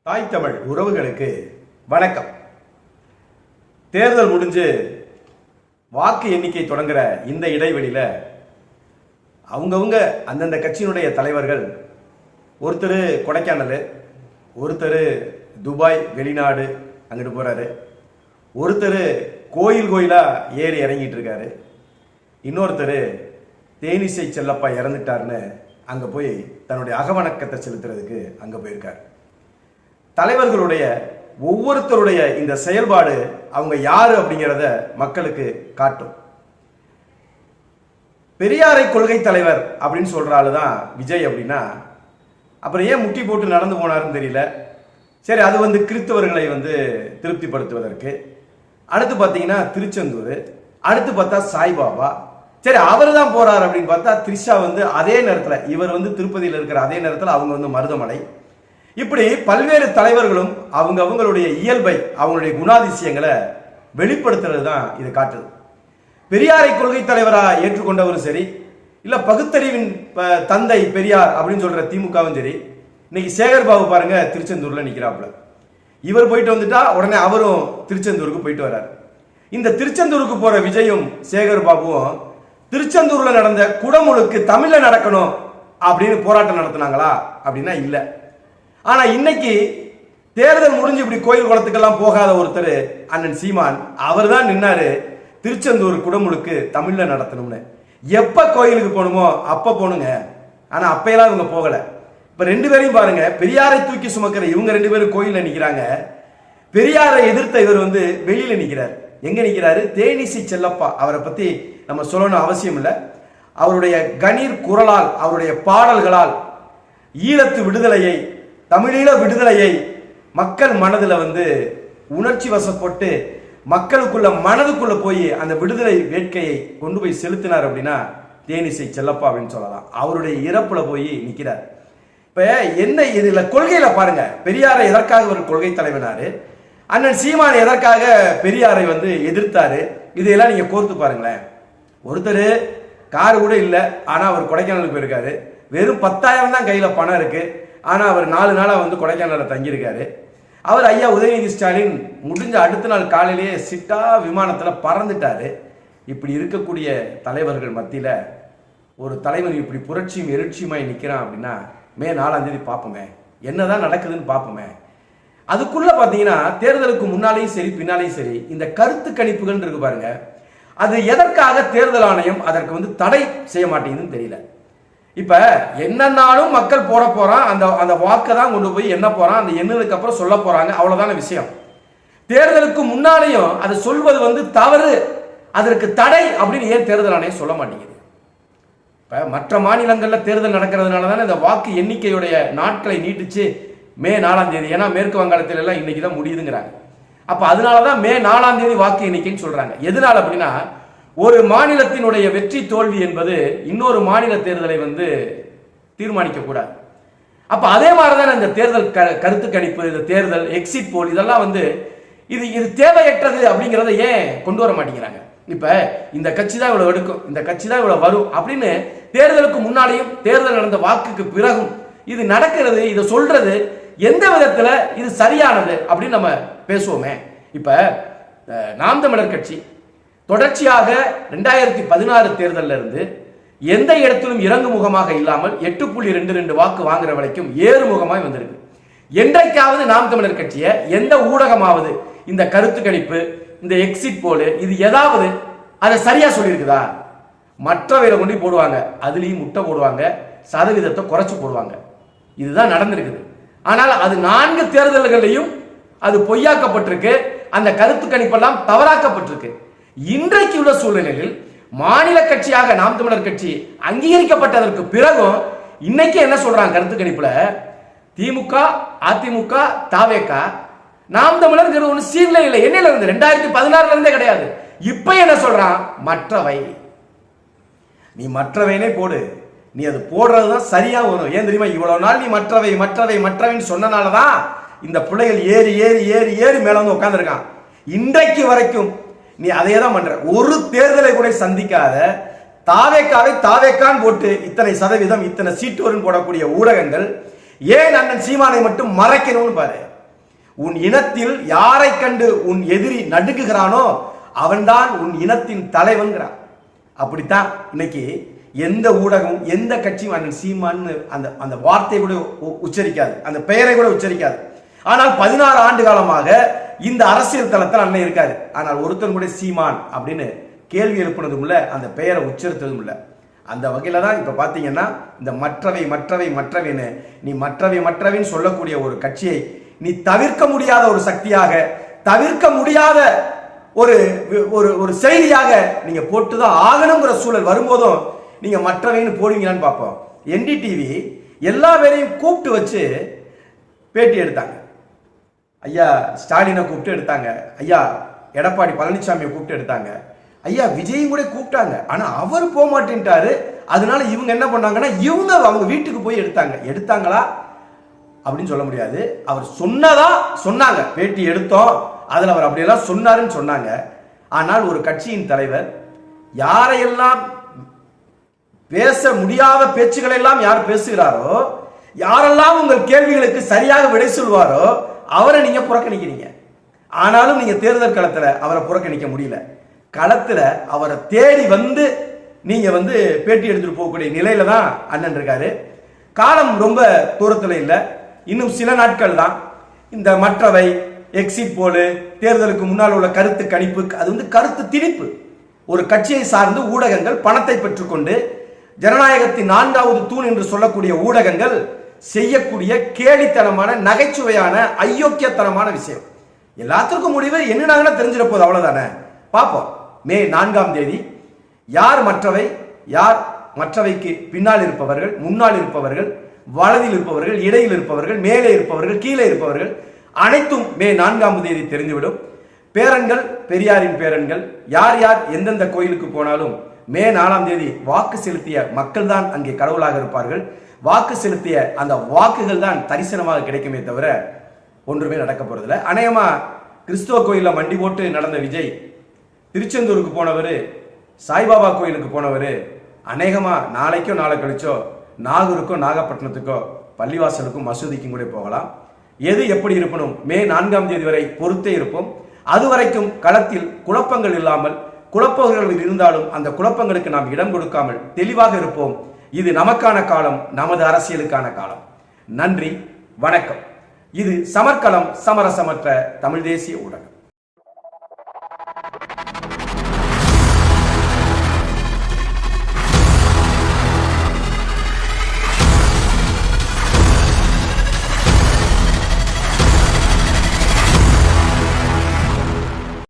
தாய் தமிழ் உறவுகளுக்கு வணக்கம். தேர்தல் முடிஞ்சு வாக்கு எண்ணிக்கை தொடங்குற இந்த இடைவெளியில அவங்கவுங்க அந்தந்த கட்சியினுடைய தலைவர்கள் ஒருத்தர் கொடைக்கானல், ஒருத்தர் துபாய் வெளிநாடு அங்கிட்டு போறாரு, ஒருத்தர் கோயிலா ஏறி இறங்கிட்டு இருக்காரு, இன்னொருத்தர் தேனிசை செல்லப்பா இறந்துட்டாருன்னு அங்க போய் தன்னுடைய அகவணக்கத்தை செலுத்துறதுக்கு அங்க போயிருக்காரு. தலைவர்களுடைய ஒவ்வொருத்தருடைய இந்த செயல்பாடு அவங்க யாரு அப்படிங்கிறத மக்களுக்கு காட்டும். பெரியாரை கொள்கை தலைவர் அப்படின்னு சொல்ற ஆளுதான் விஜய் அப்படின்னா அப்புறம் ஏன் முட்டி போட்டு நடந்து போனாருன்னு தெரியல. சரி, அது கிறிஸ்தவர்களை திருப்திப்படுத்துவதற்கு. அடுத்து பார்த்தீங்கன்னா திருச்செந்தூர், அடுத்து பார்த்தா சாய்பாபா. சரி, அவர் தான் போறார் அப்படின்னு பார்த்தா த்ரிஷா அதே நேரத்தில் இவர் திருப்பதியில் இருக்கிற அதே நேரத்தில் அவங்க மருதமலை. இப்படி பல்வேறு தலைவர்களும் அவங்களுடைய இயல்பை, அவங்களுடைய குணாதிசயங்களை வெளிப்படுத்துறது தான் இது காட்டுது. பெரியாரை கொள்கை தலைவராக ஏற்றுக்கொண்டவரும் சரி, இல்ல பகுத்தறிவின் தந்தை பெரியார் அப்படின்னு சொல்ற திமுகவும் சரி, இன்னைக்கு சேகர் பாபு பாருங்க திருச்செந்தூர்ல நிக்கிறாப்புல. இவர் போயிட்டு வந்துட்டா உடனே அவரும் திருச்செந்தூருக்கு போயிட்டு வர்றாரு. இந்த திருச்செந்தூருக்கு போற விஜயும் சேகர் பாபுவும் திருச்செந்தூர்ல நடந்த குடமுழுக்கு தமிழ்ல நடக்கணும் அப்படின்னு போராட்டம் நடத்தினாங்களா அப்படின்னா இல்ல. ஆனா இன்னைக்கு தேர்தல் முடிஞ்சு இப்படி கோயில் குளத்துக்கெல்லாம் போகாத ஒருத்தர் அண்ணன் சீமான், அவர் தான் நின்னாரு திருச்செந்தூர் குடமுழுக்கு தமிழ்ல நடத்தணும்னு. எப்ப கோயிலுக்கு போகணுமோ அப்ப போகணுங்க, ஆனா அப்பெல்லாம் இவங்க போகல. இப்ப ரெண்டு பேரையும் பாருங்க, பெரியாரை தூக்கி சுமக்கிற இவங்க ரெண்டு பேரும் கோயில்ல நிக்கிறாங்க, பெரியாரை எதிர்த்த இவர் வெளியில நிக்கிறார். எங்க நிக்கிறாரு? தேனிசை செல்லப்பா. அவரை பத்தி நம்ம சொல்லணும் அவசியம் இல்லை. அவருடைய கணீர் குரலால், அவருடைய பாடல்களால் ஈழத்து விடுதலையை, தமிழீழ விடுதலையை மக்கள் மனதில் உணர்ச்சி வசப்பட்டு மக்களுக்குள்ள மனதுக்குள்ள போய் அந்த விடுதலை வேட்கையை கொண்டு போய் செலுத்தினார் அப்படின்னா தேனிசை செல்லப்பா அப்படின்னு சொல்லலாம். அவருடைய இறப்புல போய் நிற்கிறார். இப்ப என்ன இதுல கொள்கையில பாருங்க, பெரியாரை எதற்காக ஒரு கொள்கை தலைவனாரு, அண்ணன் சீமான் எதற்காக பெரியாரை எதிர்த்தாரு, இதையெல்லாம் நீங்க கோர்த்து பாருங்களேன். ஒருத்தர் கார் கூட இல்லை, ஆனா அவர் கொடைக்கானலுக்கு போயிருக்காரு. வெறும் 10,000 தான் கையில பணம் இருக்கு, ஆனா அவர் 4 நாளா கொடைக்கானல தங்கியிருக்காரு. அவர் ஐயா உதயநிதி ஸ்டாலின் முடிஞ்ச அடுத்த நாள் காலையிலேயே சிட்டா விமானத்துல பறந்துட்டாரு. இப்படி இருக்கக்கூடிய தலைவர்கள் மத்தியில ஒரு தலைவன் இப்படி புரட்சியும் எழுச்சியுமாய் நிக்கிறான் அப்படின்னா மே 4ஆம் தேதி பார்ப்போமே என்னதான் நடக்குதுன்னு பார்ப்போமே. அதுக்குள்ள பாத்தீங்கன்னா தேர்தலுக்கு முன்னாலேயும் சரி பின்னாலேயும் சரி இந்த கருத்து கணிப்புகள் இருக்கு பாருங்க, அது எதற்காக தேர்தல் ஆணையம் அதற்கு தடை செய்ய மாட்டேங்குதுன்னு தெரியல. இப்ப என்னன்னாலும் மக்கள் போட போறான், அந்த வாக்கை தான் கொண்டு போய் என்ன போறான், அந்த எண்ணதுக்கு அப்புறம் சொல்ல போறாங்க, அவ்வளவுதான விஷயம். தேர்தலுக்கு முன்னாலேயும் அதை சொல்வது தவறு, அதற்கு தடை அப்படின்னு ஏன் தேர்தல் ஆணையம் சொல்ல மாட்டேங்குது? இப்ப மற்ற மாநிலங்கள்ல தேர்தல் நடக்கிறதுனால தானே இந்த வாக்கு எண்ணிக்கையுடைய நாட்களை நீட்டிச்சு மே 4ஆம் தேதி, ஏன்னா மேற்கு வங்காளத்தில் எல்லாம் இன்னைக்கு தான் முடியுதுங்கிறாங்க. அப்ப அதனாலதான் மே 4ஆம் தேதி வாக்கு எண்ணிக்கைன்னு சொல்றாங்க. எதனால அப்படின்னா, ஒரு மாநிலத்தினுடைய வெற்றி தோல்வி என்பது இன்னொரு மாநில தேர்தலை தீர்மானிக்க கூடாது. அப்ப அதே மாதிரிதான் இந்த தேர்தல் கருத்து கணிப்பு, இந்த தேர்தல் எக்ஸிட் போல் இதெல்லாம் இது தேவையற்றது அப்படிங்கிறத ஏன் கொண்டு வர மாட்டேங்கிறாங்க? இப்ப இந்த கட்சி தான் இவ்வளவு எடுக்கும், இந்த கட்சி தான் இவ்வளவு வரும் அப்படின்னு தேர்தலுக்கு முன்னாலேயும் தேர்தல் நடந்த வாக்குக்கு பிறகும் இது நடக்கிறது, இதை சொல்றது எந்த விதத்துல இது சரியானது அப்படின்னு நம்ம பேசுவோமே. இப்ப நாம் தமிழர் கட்சி தொடர்ச்சியாக 2016 தேர்தலில் இருந்து எந்த இடத்திலும் இறங்கு முகமாக இல்லாமல் 8.22 வாக்கு வாங்குற வரைக்கும் ஏறுமுகமாய் வந்திருக்கு. என்றைக்காவது நாம் தமிழர் கட்சியை எந்த ஊடகமாவது இந்த கருத்து கணிப்பு, இந்த எக்ஸிட் போல் இது ஏதாவது அதை சரியா சொல்லியிருக்குதா? மற்றவையில கொண்டு போடுவாங்க, அதுலயும் முட்டை போடுவாங்க, சதவீதத்தை குறைச்சு போடுவாங்க. இதுதான் நடந்திருக்குது. ஆனால் அது 4 தேர்தல்களையும் அது பொய்யாக்கப்பட்டிருக்கு, அந்த கருத்து கணிப்பெல்லாம் தவறாக்கப்பட்டிருக்கு. இன்றைக்கு உள்ள சூழ்நிலையில் மாநில கட்சியாக நாம் தமிழர் கட்சி அங்கீகரிக்கப்பட்டதற்கு பிறகும் இன்னைக்கு என்ன சொல்றாங்க கருத்து கணிப்புல, திமுக, அதிமுக, தாவேக, நாம் தமிழர் ஒண்ணு சீன்ல இல்லை. என்னையில இருந்து 2016 இருந்தே கிடையாது. இப்ப என்ன சொல்றான்? மற்றவை. நீ மற்றவைனே போடு, நீ அது போடுறதுதான் சரியா வரும். ஏன் தெரியுமா? இவ்வளவு நாள் நீ மற்றவை மற்றவை மற்றவைன்னு சொன்னனாலதான் இந்த பிள்ளைகள் ஏறி ஏறி ஏறி ஏறி மேல உட்கார்ந்துருக்கான். இன்றைக்கு வரைக்கும் நீ அதே தான் பண்ற. ஒரு தேர்தலை கூட சந்திக்காத தாவேக்காவை தாவேக்கான் போட்டு இத்தனை சதவீதம் இத்தனை சீட்டு வரும் போடக்கூடிய ஊடகங்கள் ஏன் அண்ணன் சீமானை மட்டும் மறைக்கணும்னு பாரு. உன் இனத்தில் யாரை கண்டு உன் எதிரி நடுங்குகிறானோ அவன்தான் உன் இனத்தின் தலைவன்கிறான். அப்படித்தான் இன்னைக்கு எந்த ஊடகம் எந்த கட்சியும் அண்ணன் சீமான்னு அந்த அந்த வார்த்தையை கூட உச்சரிக்காது, அந்த பெயரை கூட உச்சரிக்காது. ஆனால் 16 ஆண்டு காலமாக இந்த அரசியல் தளத்தில் அண்ணன் இருக்காரு. ஆனால் ஒருத்தர் கூட சீமான் அப்படின்னு கேள்வி எழுப்பினதும் இல்லை, அந்த பெயரை உச்சரித்ததும் இல்லை. அந்த வகையில தான் இப்ப பாத்தீங்கன்னா இந்த மற்றவைன்னு நீ மற்றவைன்னு சொல்லக்கூடிய ஒரு கட்சியை நீ தவிர்க்க முடியாத ஒரு சக்தியாக, தவிர்க்க முடியாத ஒரு ஒரு செய்தியாக நீங்க போட்டுதான் ஆகணுங்கிற சூழல் வரும்போதும் நீங்க மற்றவைன்னு போடுவீங்களான்னு பார்ப்போம். என்டிடிவி எல்லா பேரையும் கூப்பிட்டு வச்சு பேட்டி எடுத்தாங்க. ஐயா ஸ்டாலினை கூப்பிட்டு எடுத்தாங்க, ஐயா எடப்பாடி பழனிசாமியை கூப்பிட்டு எடுத்தாங்க, ஐயா விஜயும் கூட கூப்பிட்டாங்க. ஆனா அவர் போக மாட்டேன்ட்டாரு. அதனால இவங்க என்ன பண்ணாங்கன்னா இவங்க அவங்க வீட்டுக்கு போய் எடுத்தாங்களா அப்படின்னு சொல்ல முடியாது. அவர் சொன்னதா சொன்னாங்க, பேட்டி எடுத்தோம் அதுல அவர் அப்படியெல்லாம் சொன்னாருன்னு சொன்னாங்க. ஆனால் ஒரு கட்சியின் தலைவர் யாரையெல்லாம் பேச முடியாத பேச்சுக்களை எல்லாம் யார் பேசுகிறாரோ, யாரெல்லாம் உங்கள் கேள்விகளுக்கு சரியாக விடை சொல்வாரோ அவரை நீங்க புறக்கணிக்கிறீங்க. ஆனாலும் நீங்க தேர்தல் களத்துல அவரை புறக்கணிக்க முடியல. களத்துல அவரை தேடி வந்து நீங்க பேட்டி எடுத்துட்டு போகக்கூடிய நிலையில தான் அண்ணன் இருக்காரு. காலம் ரொம்ப தூரத்துல இல்ல, இன்னும் சில நாட்கள் தான். இந்த மற்றவை எக்ஸிட் போலு, தேர்தலுக்கு முன்னால் உள்ள கருத்து கணிப்பு, அது கருத்து திணிப்பு. ஒரு கட்சியை சார்ந்து ஊடகங்கள் பணத்தை பெற்றுக்கொண்டு ஜனநாயகத்தின் 4வது தூண் என்று சொல்லக்கூடிய ஊடகங்கள் செய்யக்கூடிய கேலித்தனமான, நகைச்சுவையான, அயோக்கியத்தனமான விஷயம். எல்லாத்துக்கும் முடிவு என்னன்னா தெரிஞ்சிட போது, அவ்வளவுதானே. பார்ப்போம் மே 4ஆம் தேதி யார் மற்றவை, யார் மற்றவைக்கு பின்னால் இருப்பவர்கள், முன்னால் இருப்பவர்கள், வலதில் இருப்பவர்கள், இடையில் இருப்பவர்கள், மேலே இருப்பவர்கள், கீழே இருப்பவர்கள் அனைத்தும் மே 4ஆம் தேதி தெரிந்துவிடும். பேரன்கள், பெரியாரின் பேரன்கள், யார் யார் எந்தெந்த கோயிலுக்கு போனாலும் மே 4ஆம் தேதி வாக்கு செலுத்திய மக்கள் தான் அங்கே கடவுளாக இருப்பார்கள். வாக்கு செலுத்திய அந்த வாக்குகள் தான் தரிசனமாக கிடைக்குமே தவிர ஒன்றுமே நடக்க போறதில்லை. அநேகமா கிறிஸ்துவ கோயில மண்டி போட்டு நடந்த விஜய் திருச்செந்தூருக்கு போனவர், சாய்பாபா கோயிலுக்கு போனவர், அநேகமா நாளைக்கோ நாளை கழிச்சோ நாகூருக்கோ நாகப்பட்டினத்துக்கோ பள்ளிவாசலுக்கும் மசூதிக்கும் கூட போகலாம். எது எப்படி இருக்கணும் மே 4ஆம் தேதி வரை பொறுத்தே இருப்போம். அதுவரைக்கும் களத்தில் குழப்பங்கள் இல்லாமல், குழப்பங்கள் இருந்தாலும் அந்த குழப்பங்களுக்கு நாம் இடம் கொடுக்காமல் தெளிவாக இருப்போம். இது நமக்கான காலம், நமது அரசியலுக்கான காலம். நன்றி, வணக்கம். இது சமர்க்களம், சமரசமற்ற தமிழ் தேசிய ஊடகம்.